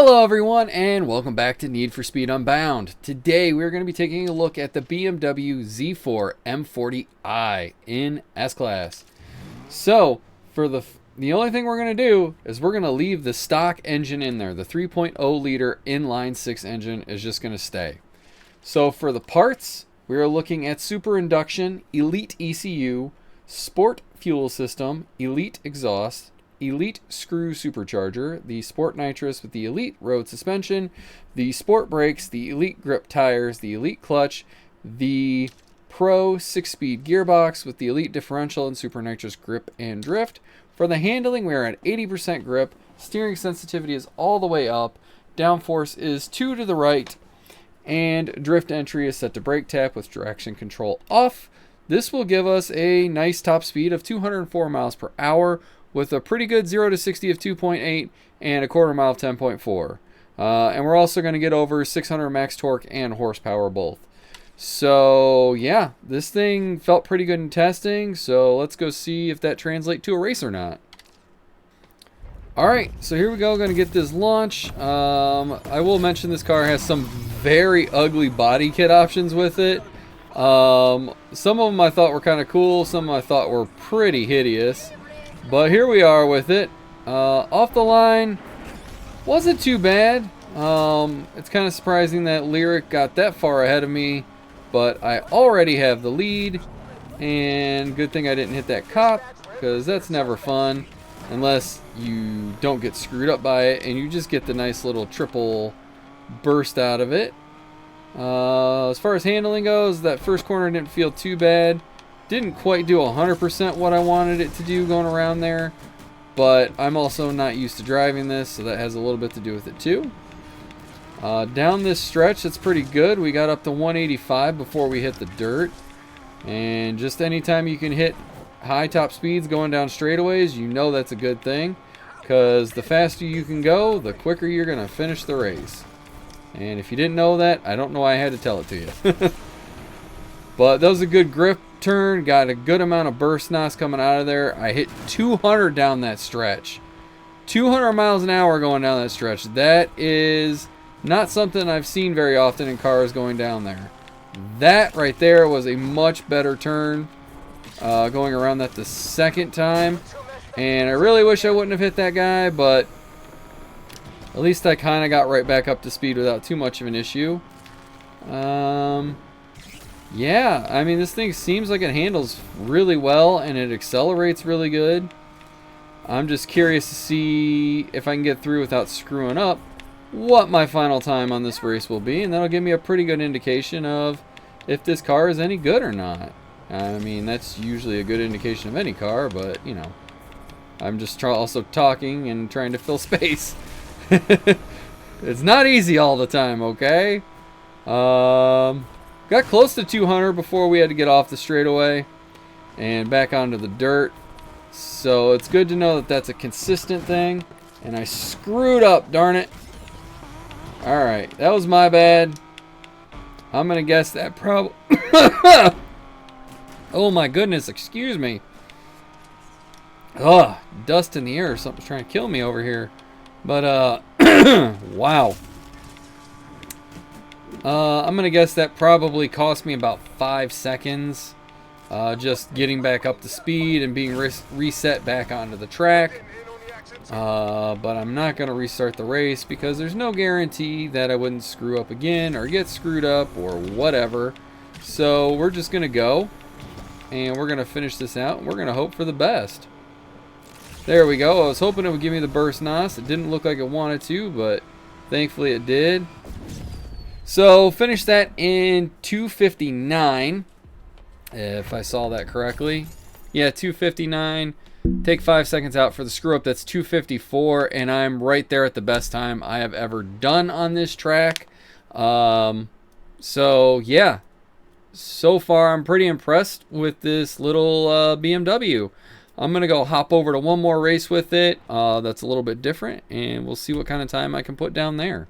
Hello everyone and welcome back to Need for Speed Unbound. Today we're going to be taking a look at the BMW Z4 M40i in S-Class. So for the only thing we're going to do is we're going to leave the stock engine in there. The 3.0 liter inline 6 engine is just going to stay. So for the parts, we are looking at super induction, elite ECU, sport fuel system, elite exhaust, elite screw supercharger, the sport nitrous with the elite road suspension, the sport brakes, the elite grip tires, the elite clutch, the pro 6-speed gearbox with the elite differential and super nitrous grip and drift. For the handling, we are at 80% grip, steering sensitivity is all the way up, downforce is 2 to the right, and drift entry is set to brake tap with traction control off. This will give us a nice top speed of 204 miles per hour with a pretty good 0 to 60 of 2.8 and a quarter mile of 10.4. And we're also going to get over 600 max torque and horsepower both. So yeah, this thing felt pretty good in testing, so let's go see if that translates to a race or not. Alright, so here we go, going to get this launch. I will mention this car has some very ugly body kit options with it. Some of them I thought were kind of cool, some I thought were pretty hideous. But here we are with it. Off the line, wasn't too bad. It's kind of surprising that Lyric got that far ahead of me, but I already have the lead, and good thing I didn't hit that cop, because that's never fun, unless you don't get screwed up by it, and you just get the nice little triple burst out of it. As far as handling goes, that first corner didn't feel too bad. Didn't quite do 100% what I wanted it to do going around there, but I'm also not used to driving this, so that has a little bit to do with it too. Down this stretch, it's pretty good. We got up to 185 before we hit the dirt, and just anytime you can hit high top speeds going down straightaways, you know that's a good thing, because the faster you can go, the quicker you're going to finish the race. And if you didn't know that, I don't know why I had to tell it to you. But that was a good grip turn, got a good amount of burst NOS coming out of there. I hit 200 down that stretch. 200 miles an hour going down that stretch. That is not something I've seen very often in cars going down there. That right there was a much better turn going around that the second time. And I really wish I wouldn't have hit that guy, but at least I kind of got right back up to speed without too much of an issue. Yeah, I mean, this thing seems like it handles really well and it accelerates really good. I'm just curious to see if I can get through without screwing up what my final time on this race will be, and that'll give me a pretty good indication of if this car is any good or not. I mean, that's usually a good indication of any car, but, you know, I'm just also talking and trying to fill space. It's not easy all the time, okay? Got close to 200 before we had to get off the straightaway and back onto the dirt. So it's good to know that that's a consistent thing. And I screwed up, darn it. Alright, that was my bad. I'm going to guess that probably... Oh my goodness, excuse me. Ugh, dust in the air. Something's trying to kill me over here. But, wow. I'm going to guess that probably cost me about 5 seconds. Just getting back up to speed and being reset back onto the track. But I'm not going to restart the race because there's no guarantee that I wouldn't screw up again or get screwed up or whatever. So we're just going to go and we're going to finish this out and we're going to hope for the best. There we go. I was hoping it would give me the burst NOS. It didn't look like it wanted to, but thankfully it did. So finish that in 2:59, if I saw that correctly. Yeah, 2:59. Take 5 seconds out for the screw up. That's 2:54, and I'm right there at the best time I have ever done on this track. So yeah, so far I'm pretty impressed with this little BMW. I'm gonna go hop over to one more race with it. That's a little bit different, and we'll see what kind of time I can put down there.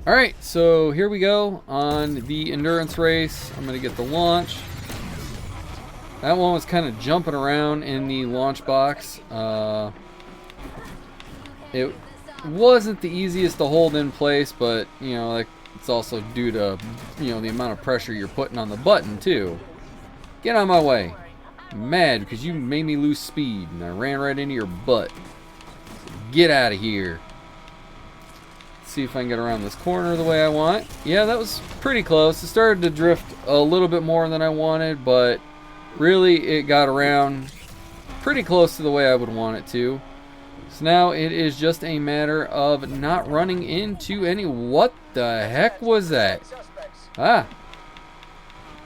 Alright, so here we go on the endurance race. I'm going to get the launch. That one was kind of jumping around in the launch box. It wasn't the easiest to hold in place, but, you know, like, it's also due to, you know, the amount of pressure you're putting on the button, too. Get out of my way. I'm mad because you made me lose speed, and I ran right into your butt. So get out of here. Let's see if I can get around this corner the way I want. Yeah, that was pretty close. It started to drift a little bit more than I wanted, but really it got around pretty close to the way I would want it to. So now it is just a matter of not running into any... What the heck was that? Ah.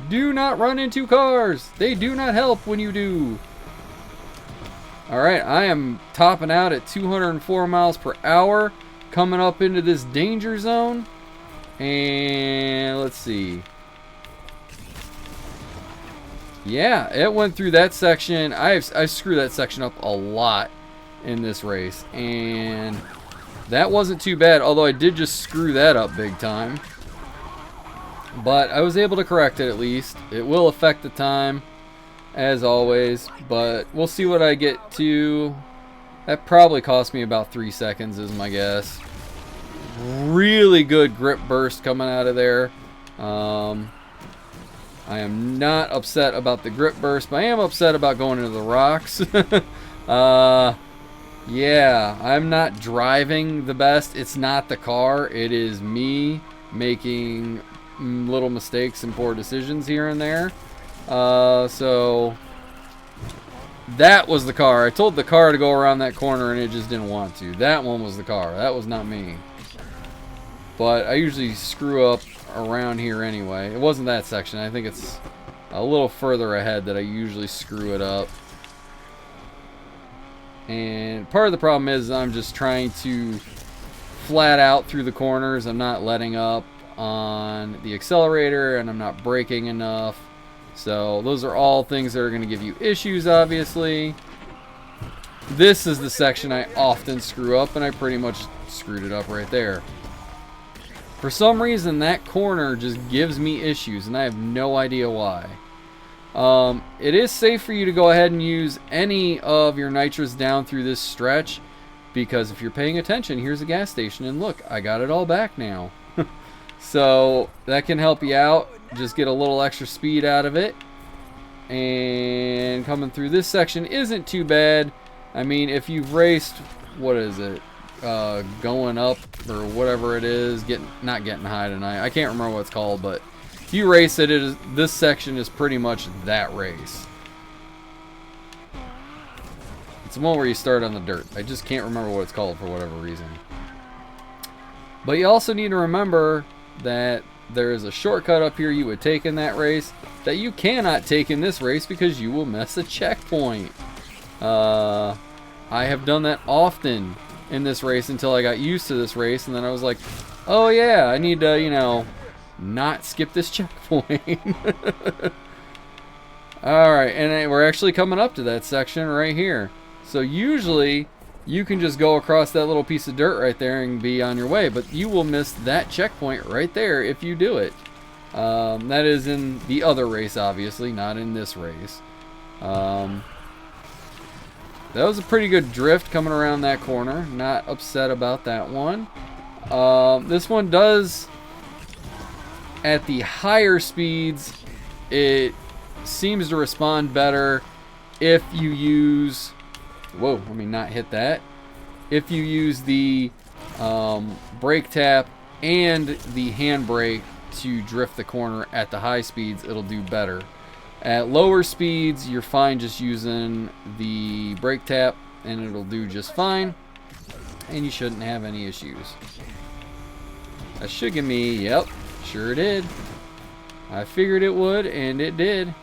Do not run into cars. They do not help when you do. Alright, I am topping out at 204 miles per hour. Coming up into this danger zone. And let's see. Yeah, it went through that section. I screwed that section up a lot in this race, and that wasn't too bad, although I did just screw that up big time. But I was able to correct it at least. It will affect the time, as always, but we'll see what I get to. That probably cost me about 3 seconds is my guess. Really good grip burst coming out of there. I am not upset about the grip burst, but I am upset about going into the rocks. Yeah, I'm not driving the best. It's not the car. It is me making little mistakes and poor decisions here and there. So that was the car. I told the car to go around that corner and it just didn't want to. That one was the car. That was not me. But I usually screw up around here anyway. It wasn't that section. I think it's a little further ahead that I usually screw it up. And part of the problem is I'm just trying to flat out through the corners. I'm not letting up on the accelerator, and I'm not braking enough. So those are all things that are going to give you issues, obviously. This is the section I often screw up, and I pretty much screwed it up right there. For some reason, that corner just gives me issues, and I have no idea why. It is safe for you to go ahead and use any of your nitrous down through this stretch, because if you're paying attention, here's a gas station, and look, I got it all back now. So that can help you out. Just get a little extra speed out of it. And coming through this section isn't too bad. I mean, if you've raced, what is it? Going up or whatever it is, not getting high tonight. I can't remember what it's called, but if you race it, this section is pretty much that race. It's the one where you start on the dirt. I just can't remember what it's called for whatever reason. But you also need to remember that there is a shortcut up here you would take in that race that you cannot take in this race because you will miss a checkpoint. I have done that often in this race until I got used to this race, and then I was like, oh yeah, I need to, you know, not skip this checkpoint. Alright, and we're actually coming up to that section right here. So usually you can just go across that little piece of dirt right there and be on your way, but you will miss that checkpoint right there if you do it. That is in the other race, obviously, not in this race. That was a pretty good drift coming around that corner. Not upset about that one. This one does, at the higher speeds, it seems to respond better if you use... Whoa, let me not hit that. If you use the brake tap and the handbrake to drift the corner at the high speeds, it'll do better. At lower speeds, you're fine just using the brake tap, and it'll do just fine, and you shouldn't have any issues. That should give me, yep, sure did. I figured it would, and it did.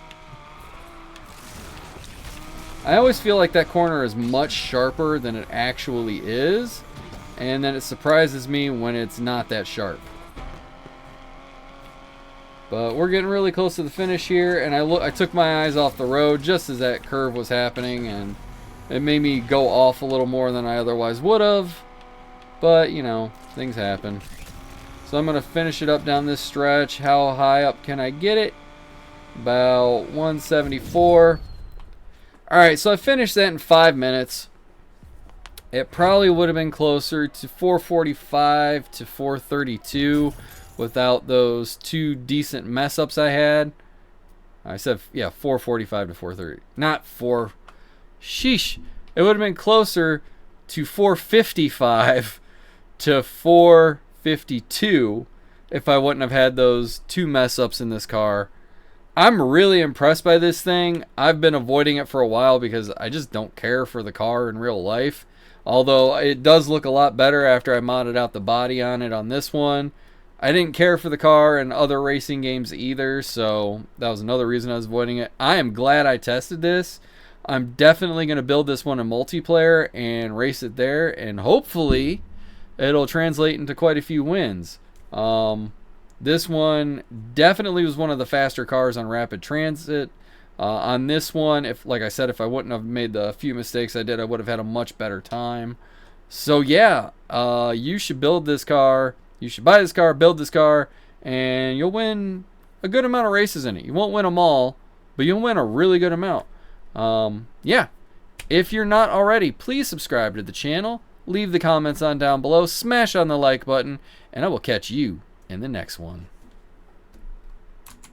I always feel like that corner is much sharper than it actually is, and then it surprises me when it's not that sharp. But we're getting really close to the finish here, and I took my eyes off the road just as that curve was happening, and it made me go off a little more than I otherwise would have. But, you know, things happen. So I'm going to finish it up down this stretch. How high up can I get it? About 174. Alright, so I finished that in 5 minutes. it probably would have been closer to 445 to 432 without those two decent mess ups I had. I said, yeah, 445 to 430. Not 4. Sheesh. It would have been closer to 455 to 452 if I wouldn't have had those two mess ups in this car. I'm really impressed by this thing. I've been avoiding it for a while because I just don't care for the car in real life. Although it does look a lot better after I modded out the body on it on this one. I didn't care for the car in other racing games either, so that was another reason I was avoiding it. I am glad I tested this. I'm definitely going to build this one in multiplayer and race it there, and hopefully it'll translate into quite a few wins. This one definitely was one of the faster cars on Rapid Transit. On this one, like I said, if I wouldn't have made the few mistakes I did, I would have had a much better time. So yeah, you should build this car. You should buy this car, build this car, and you'll win a good amount of races in it. You won't win them all, but you'll win a really good amount. Yeah, if you're not already, please subscribe to the channel. Leave the comments on down below. Smash on the like button, and I will catch you in the next one.